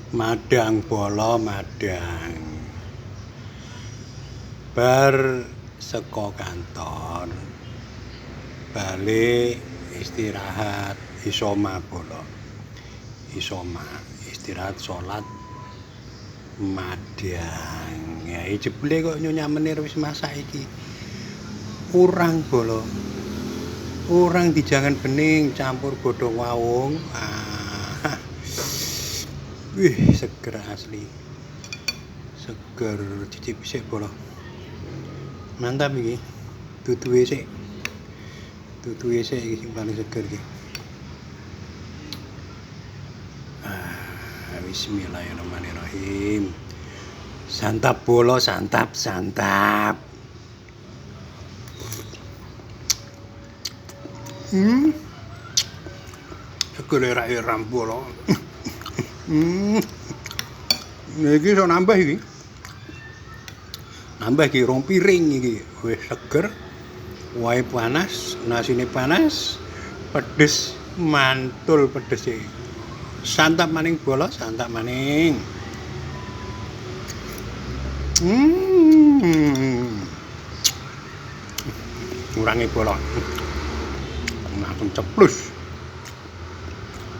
Madang bolo madang. Bar saka kantor balik istirahat isoma bolo. Isoma istirahat salat madang. Ya jebule kok Nyonya Menir wis masak iki. Urang bolo. Urang dijangan bening campur godhong wawung. Wih, seger asli. Seger cicip sik bolo. Mantap iki. Duduhe sik. Duduhe sik iki sing paling seger iki. Bismillahirrahmanirrahim. Santap bolo, santap. Seger erak-eram bolo. Iki iso nambah iki. Nambah iki 2 piring iki. Wis seger. Wae panas, nasine panas, pedes, mantul pedes iki. Santap maning bolo, santap maning. Ngurangi bolo. Langsung ceplus.